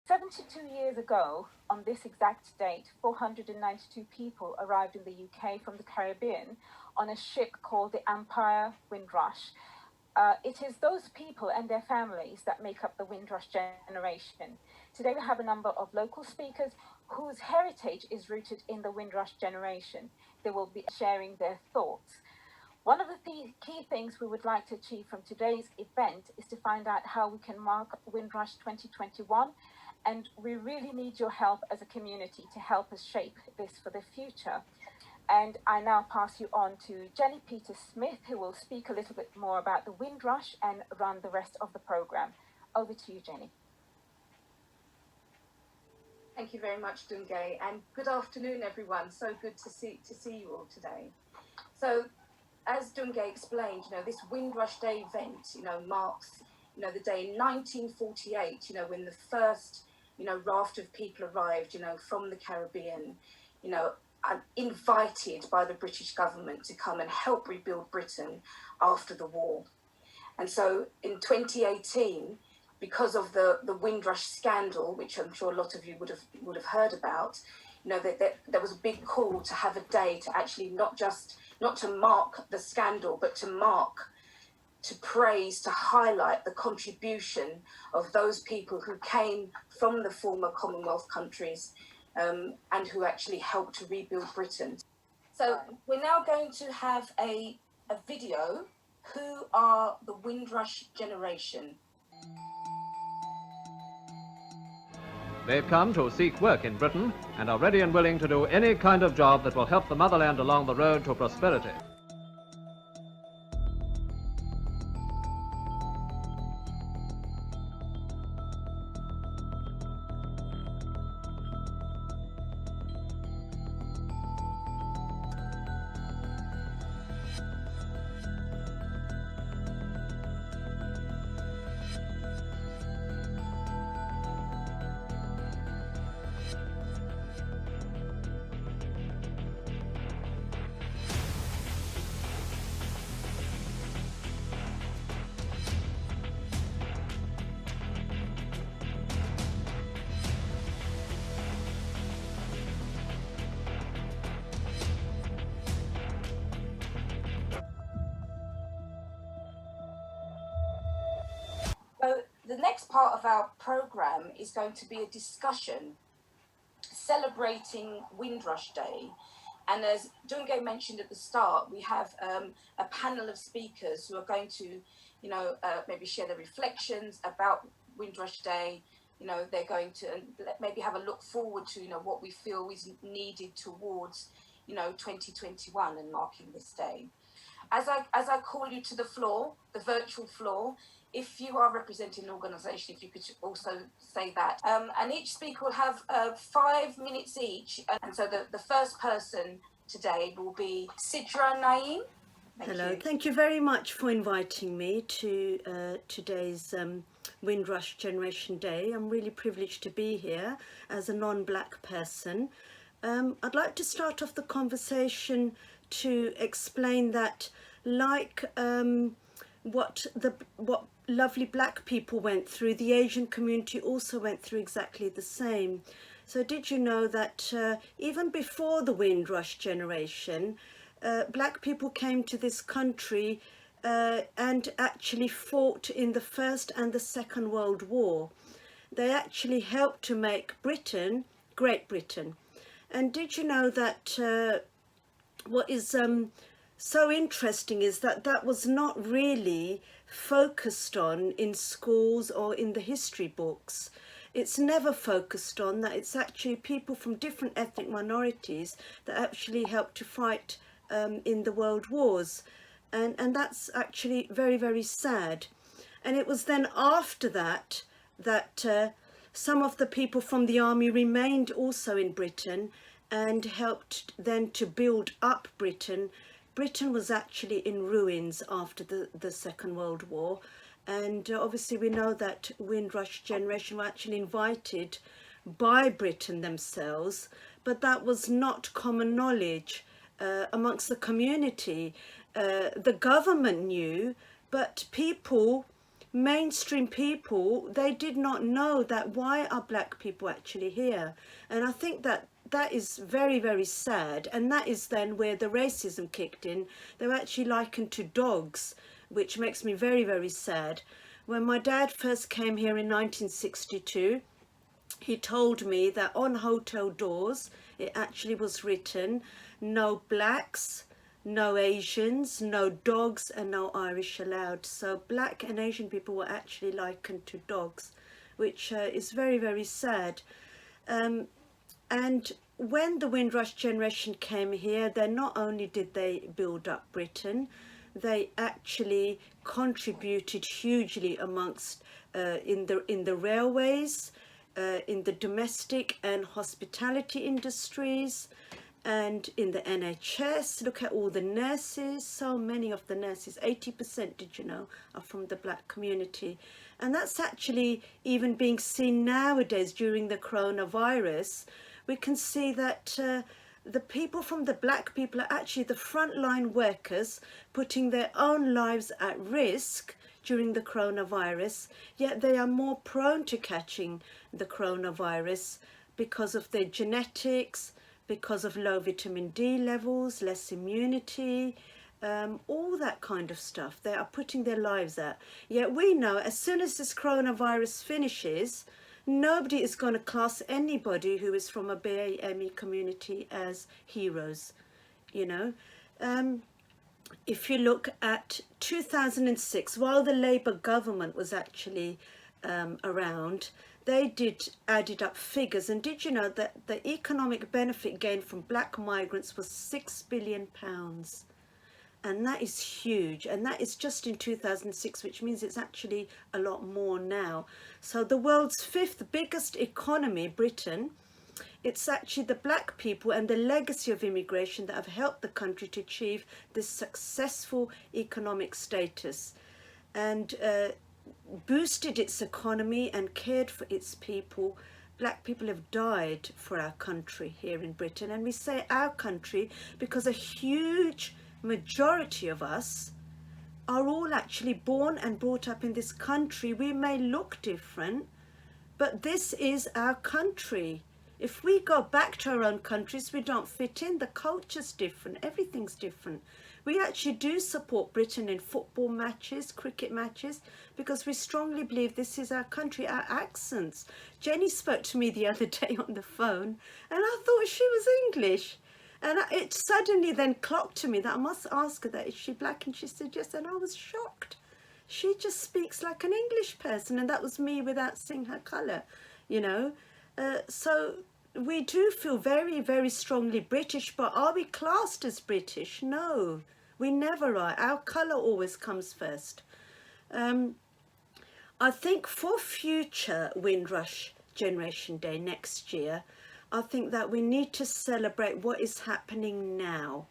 72 years ago, on this exact date, 492 people arrived in the UK from the Caribbean on a ship called the Empire Windrush. It is those people and their families that make up the Windrush generation. Today we have a number of local speakers whose heritage is rooted in the Windrush generation. They will be sharing their thoughts. One of the key things we would like to achieve from today's event is to find out how we can mark Windrush 2021, and we really need your help as a community to help us shape this for the future. And I now pass you on to Jenny Peters-Smith, who will speak a little bit more about the Windrush and run the rest of the program. Over to you, Jenny. Thank you very much, Dungay, and good afternoon, everyone. So good to see you all today. So, as Dungay explained, this Windrush Day event, marks, the day in 1948, when the first, raft of people arrived, from the Caribbean, invited by the British government to come and help rebuild Britain after the war. And so in 2018, because of the Windrush scandal, which I'm sure a lot of you would have heard about, that there was a big call to have a day to actually not to mark the scandal, but to praise, to highlight the contribution of those people who came from the former Commonwealth countries and who actually helped to rebuild Britain. So we're now going to have a video. Who are the Windrush generation? They've come to seek work in Britain and are ready and willing to do any kind of job that will help the motherland along the road to prosperity. So the next part of our programme is going to be a discussion celebrating Windrush Day. And as Dungay mentioned at the start, we have a panel of speakers who are going to, maybe share their reflections about Windrush Day. They're going to maybe have a look forward to, what we feel is needed towards, 2021 and marking this day. As I call you to the floor, the virtual floor, if you are representing an organisation, if you could also say that. And each speaker will have 5 minutes each. And so the first person today will be Sidra Naeem. Hello, thank you very much for inviting me to today's Windrush Generation Day. I'm really privileged to be here as a non-black person. I'd like to start off the conversation to explain that, like what lovely black people went through, the Asian community also went through exactly the same. So did you know that even before the Windrush generation, black people came to this country and actually fought in the First and the Second World War. They actually helped to make Britain, Great Britain. And did you know that what is so interesting is that that was not really focused on in schools or in the history books. It's never focused on that. It's actually people from different ethnic minorities that actually helped to fight in the world wars. And that's actually very, very sad. And it was then after that some of the people from the army remained also in Britain and helped then to build up Britain. Britain was actually in ruins after the Second World War. And obviously we know that Windrush generation were actually invited by Britain themselves, but that was not common knowledge amongst the community. The government knew, but people mainstream people, they did not know that why are black people actually here. And I think that that is very, very sad. And that is then where the racism kicked in. They were actually likened to dogs, which makes me very, very sad. When my dad first came here in 1962, he told me that on hotel doors, it actually was written, no blacks, no Asians, no dogs, and no Irish allowed. So black and Asian people were actually likened to dogs, which is very, very sad. And when the Windrush generation came here, then not only did they build up Britain, they actually contributed hugely amongst in the railways, in the domestic and hospitality industries, and in the NHS. Look at all the nurses, so many of the nurses, 80%, did you know, are from the black community. And that's actually even being seen nowadays during the coronavirus. We can see that the people from the black people are actually the frontline workers, putting their own lives at risk during the coronavirus, yet they are more prone to catching the coronavirus because of their genetics, because of low vitamin D levels, less immunity, all that kind of stuff. They are putting their lives out. Yet we know as soon as this coronavirus finishes, nobody is going to class anybody who is from a BAME community as heroes, you know. If you look at 2006, while the Labour government was actually around, they added up figures, and did you know that the economic benefit gained from black migrants was £6 billion? And that is huge, and that is just in 2006, which means it's actually a lot more now. So the world's fifth biggest economy, Britain, it's actually the black people and the legacy of immigration that have helped the country to achieve this successful economic status, and boosted its economy and cared for its people. Black people have died for our country here in Britain, and we say our country because a huge majority of us are all actually born and brought up in this country. We may look different, but this is our country. If we go back to our own countries, we don't fit in. The culture's different, everything's different. We actually do support Britain in football matches, cricket matches, because we strongly believe this is our country, our accents. Jenny spoke to me the other day on the phone, and I thought she was English. And it suddenly then clocked to me that I must ask her that, is she black? And she said yes, and I was shocked. She just speaks like an English person, and that was me without seeing her colour, you know. So we do feel very, very strongly British, but are we classed as British? No, we never are. Our colour always comes first. I think for future Windrush Generation Day next year, I think that we need to celebrate what is happening now.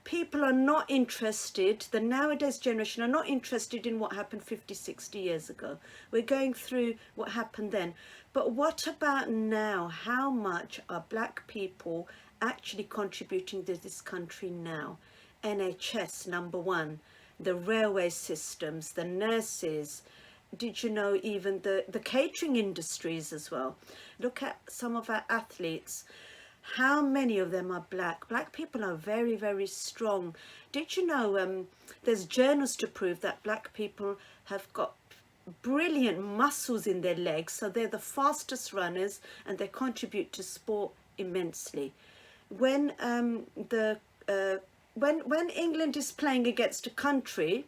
People are not interested, the nowadays generation are not interested in what happened 50, 60 years ago. We're going through what happened then. But what about now? How much are black people actually contributing to this country now? NHS, number one, the railway systems, the nurses. Did you know even the catering industries as well? Look at some of our athletes. How many of them are black? Black people are very, very strong. Did you know there's journals to prove that black people have got brilliant muscles in their legs, so they're the fastest runners and they contribute to sport immensely. When when England is playing against a country,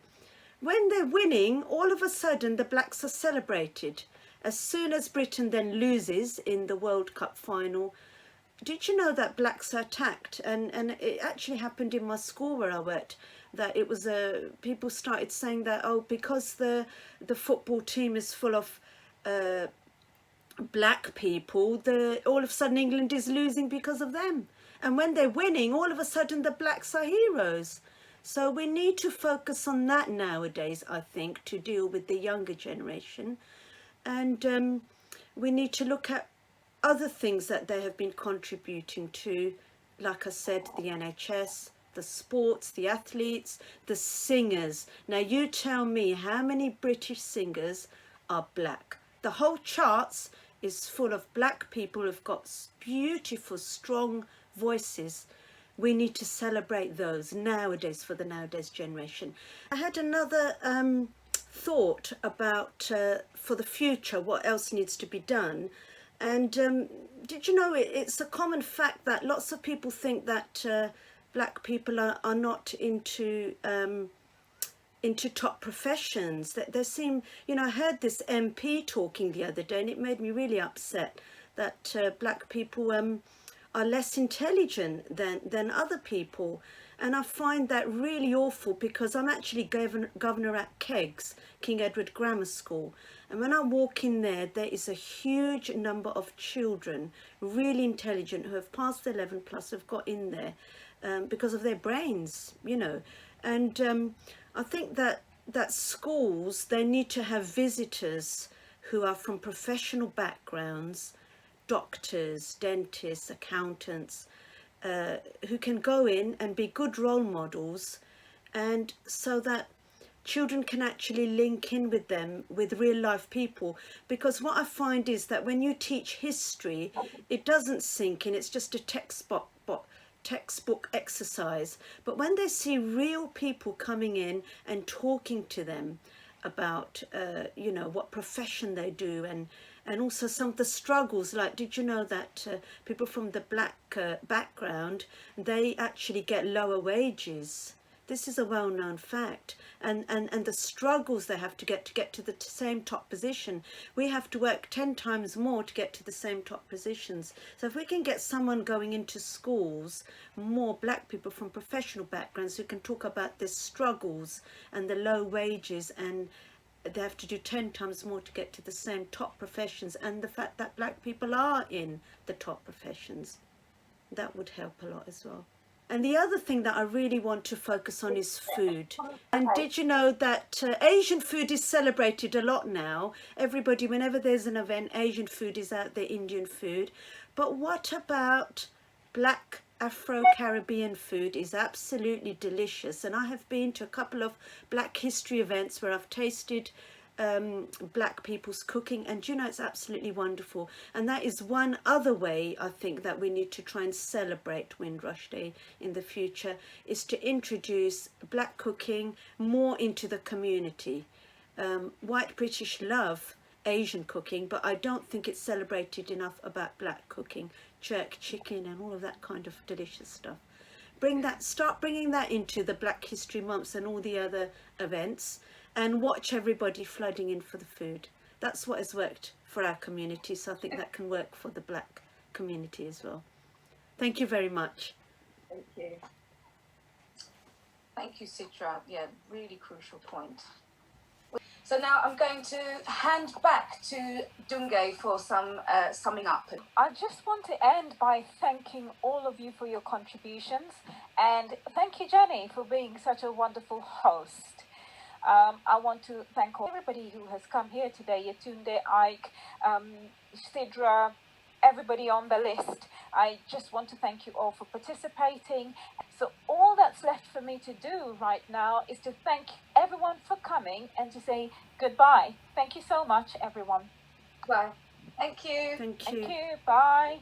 when they're winning, all of a sudden the blacks are celebrated. As soon as Britain then loses in the World Cup final, did you know that blacks are attacked? And it actually happened in my school where I worked, that it was people started saying that, oh, because the football team is full of black people, all of a sudden England is losing because of them. And when they're winning, all of a sudden the blacks are heroes. So we need to focus on that nowadays, I think, to deal with the younger generation. And we need to look at other things that they have been contributing to, like I said, the NHS, the sports, the athletes, the singers. Now you tell me how many British singers are black. The whole charts is full of black people who've got beautiful, strong voices. We need to celebrate those nowadays for the nowadays generation. I had another thought about for the future, what else needs to be done. And did you know it's a common fact that lots of people think that black people are not into top professions. That they seem, you know, I heard this MP talking the other day and it made me really upset that black people are less intelligent than other people. And I find that really awful, because I'm actually governor at Keggs, King Edward Grammar School. And when I walk in there, there is a huge number of children, really intelligent, who have passed the 11 plus, have got in there because of their brains, you know. And I think that schools, they need to have visitors who are from professional backgrounds, doctors, dentists, accountants, who can go in and be good role models, and so that children can actually link in with them, with real life people. Because what I find is that when you teach history, it doesn't sink in, it's just a textbook exercise. But when they see real people coming in and talking to them about you know, what profession they do, and also some of the struggles, like, did you know that people from the black background, they actually get lower wages? This is a well-known fact. And the struggles they have to get to the same top position. We have to work 10 times more to get to the same top positions. So if we can get someone going into schools, more black people from professional backgrounds, who can talk about their struggles and the low wages, and they have to do 10 times more to get to the same top professions, and the fact that black people are in the top professions, that would help a lot as well. And the other thing that I really want to focus on is food. And did you know that Asian food is celebrated a lot now? Everybody, whenever there's an event, Asian food is out there, Indian food. But what about black Afro-Caribbean food? Is absolutely delicious. And I have been to a couple of Black History events where I've tasted black people's cooking, and you know, it's absolutely wonderful. And that is one other way I think that we need to try and celebrate Windrush Day in the future, is to introduce black cooking more into the community. White British love Asian cooking, but I don't think it's celebrated enough about black cooking, jerk chicken and all of that kind of delicious stuff. Start bringing that into the Black History Months and all the other events, and watch everybody flooding in for the food. That's what has worked for our community, so I think that can work for the black community as well. Thank you very much. Thank you. Thank you, Sidra. Yeah, really crucial point. So now I'm going to hand back to Dungay for some summing up. I just want to end by thanking all of you for your contributions, and thank you, Jenny, for being such a wonderful host. I want to thank everybody who has come here today, Yetunde, Ike, Sidra, everybody on the list. I just want to thank you all for participating. So all that's left for me to do right now is to thank everyone for coming and to say goodbye. Thank you so much, everyone. Bye. Thank you. Thank you. Thank you. Bye.